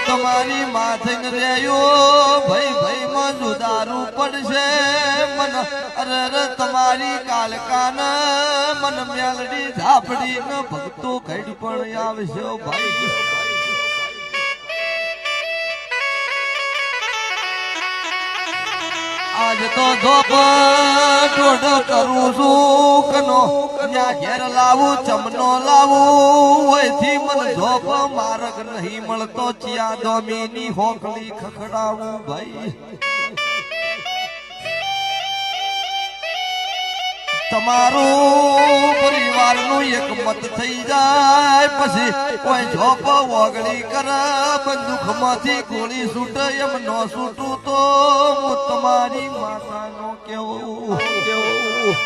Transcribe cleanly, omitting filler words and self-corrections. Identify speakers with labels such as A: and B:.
A: તમારી માથે રહ્યો ભાઈ ભાઈ માં જુદારું પડશે મન અરે તમારી કાલકાન મન મેલડી ઝાપડી ન ભક્તો ઘડ પણ આવશે ભાઈ આજ તો ધોપ ઢોઢ કરું છું કનો ત્યાં ઘેર લાવું ચમનો લાવું હોયથી મને ધોપ માર્ગ નહીં મળતો ચિયા દોમીની હોકલી ખખડાવું ભાઈ તમારું પરિવારનું એક મત થઈ જાય પછી કોઈ જોપ વગડી કરે બંદૂકમાંથી ગોળી છૂટે એમ ન છૂટું તો હું તમારી માતાનો કેવું